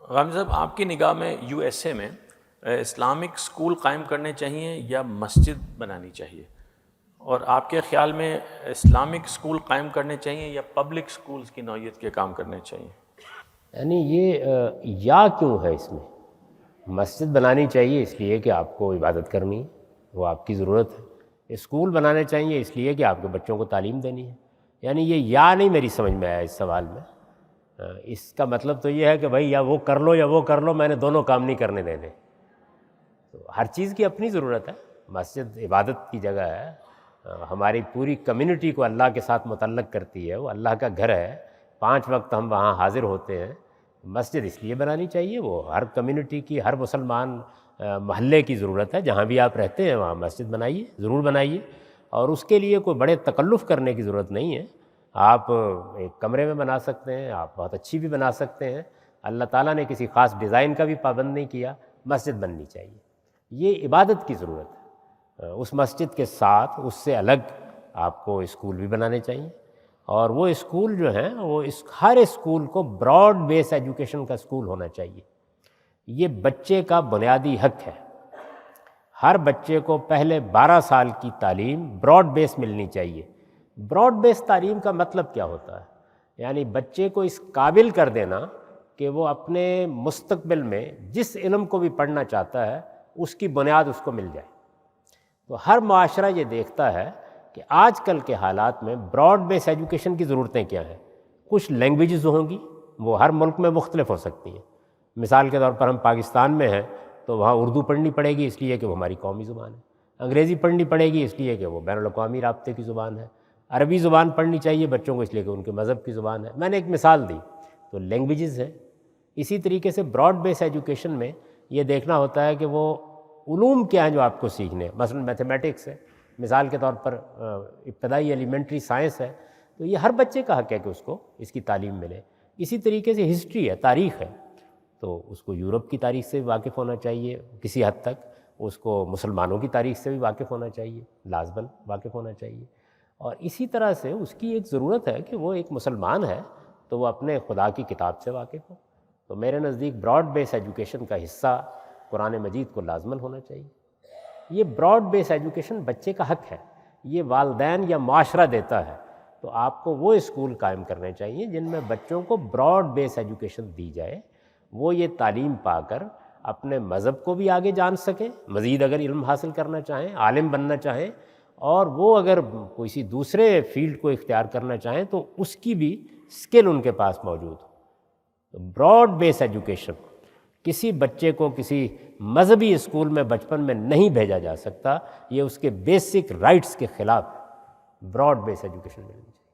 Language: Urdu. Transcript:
غامدی صاحب، آپ کی نگاہ میں یو ایس اے میں اسلامک اسکول قائم کرنے چاہیے یا مسجد بنانی چاہیے؟ اور آپ کے خیال میں اسلامک اسکول قائم کرنے چاہیے یا پبلک اسکولز کی نوعیت کے کام کرنے چاہیے؟ یعنی یہ یا کیوں ہے اس میں؟ مسجد بنانی چاہیے اس لیے کہ آپ کو عبادت کرنی ہے، وہ آپ کی ضرورت ہے۔ اسکول بنانے چاہیے اس لیے کہ آپ کے بچوں کو تعلیم دینی ہے۔ یعنی یہ یا نہیں میری سمجھ میں آیا اس سوال میں۔ اس کا مطلب تو یہ ہے کہ بھائی یا وہ کر لو یا وہ کر لو، میں نے دونوں کام نہیں کرنے دینے۔ تو ہر چیز کی اپنی ضرورت ہے۔ مسجد عبادت کی جگہ ہے، ہماری پوری کمیونٹی کو اللہ کے ساتھ متعلق کرتی ہے، وہ اللہ کا گھر ہے، 5 وقت ہم وہاں حاضر ہوتے ہیں۔ مسجد اس لیے بنانی چاہیے، وہ ہر کمیونٹی کی، ہر مسلمان محلے کی ضرورت ہے۔ جہاں بھی آپ رہتے ہیں وہاں مسجد بنائیے، ضرور بنائیے، اور اس کے لیے کوئی بڑے تکلف کرنے کی ضرورت نہیں ہے۔ آپ ایک کمرے میں بنا سکتے ہیں، آپ بہت اچھی بھی بنا سکتے ہیں۔ اللہ تعالیٰ نے کسی خاص ڈیزائن کا بھی پابند نہیں کیا، مسجد بننی چاہیے۔ یہ عبادت کی ضرورت ہے۔ اس مسجد کے ساتھ اس سے الگ آپ کو اسکول بھی بنانے چاہیے، اور وہ اسکول جو ہیں وہ ہر اسکول کو براڈ بیس ایجوکیشن کا اسکول ہونا چاہیے۔ یہ بچے کا بنیادی حق ہے۔ ہر بچے کو پہلے 12 سال کی تعلیم براڈ بیس ملنی چاہیے۔ براڈ بیس تعلیم کا مطلب کیا ہوتا ہے؟ یعنی بچے کو اس قابل کر دینا کہ وہ اپنے مستقبل میں جس علم کو بھی پڑھنا چاہتا ہے اس کی بنیاد اس کو مل جائے۔ تو ہر معاشرہ یہ دیکھتا ہے کہ آج کل کے حالات میں براڈ بیس ایجوکیشن کی ضرورتیں کیا ہیں۔ کچھ لینگویجز ہوں گی، وہ ہر ملک میں مختلف ہو سکتی ہیں۔ مثال کے طور پر ہم پاکستان میں ہیں تو وہاں اردو پڑھنی پڑے گی اس لیے کہ وہ ہماری قومی زبان ہے، انگریزی پڑھنی پڑے گی اس لیے کہ وہ بین الاقوامی رابطے کی زبان ہے، عربی زبان پڑھنی چاہیے بچوں کو اس لیے کہ ان کے مذہب کی زبان ہے۔ میں نے ایک مثال دی، تو لینگویجز ہیں۔ اسی طریقے سے براڈ بیس ایجوکیشن میں یہ دیکھنا ہوتا ہے کہ وہ علوم کیا ہیں جو آپ کو سیکھنے ہیں۔ مثلا میتھمیٹکس ہے، مثال کے طور پر ابتدائی ایلیمنٹری سائنس ہے، تو یہ ہر بچے کا حق ہے کہ اس کو اس کی تعلیم ملے۔ اسی طریقے سے ہسٹری ہے، تاریخ ہے، تو اس کو یورپ کی تاریخ سے بھی واقف ہونا چاہیے کسی حد تک، اس کو مسلمانوں کی تاریخ سے بھی واقف ہونا چاہیے، لازماً واقف ہونا چاہیے۔ اور اسی طرح سے اس کی ایک ضرورت ہے کہ وہ ایک مسلمان ہے تو وہ اپنے خدا کی کتاب سے واقف ہو۔ تو میرے نزدیک براڈ بیس ایجوکیشن کا حصہ قرآن مجید کو لازماً ہونا چاہیے۔ یہ براڈ بیس ایجوکیشن بچے کا حق ہے، یہ والدین یا معاشرہ دیتا ہے، تو آپ کو وہ اسکول قائم کرنے چاہیے جن میں بچوں کو براڈ بیس ایجوکیشن دی جائے، وہ یہ تعلیم پا کر اپنے مذہب کو بھی آگے جان سکیں، مزید اگر علم حاصل کرنا چاہیں، عالم بننا چاہیں، اور وہ اگر کسی دوسرے فیلڈ کو اختیار کرنا چاہیں تو اس کی بھی اسکل ان کے پاس موجود ہو۔ براڈ بیس ایجوکیشن، کسی بچے کو کسی مذہبی اسکول میں بچپن میں نہیں بھیجا جا سکتا، یہ اس کے بیسک رائٹس کے خلاف ہے۔ براڈ بیس ایجوکیشن ملنی چاہیے۔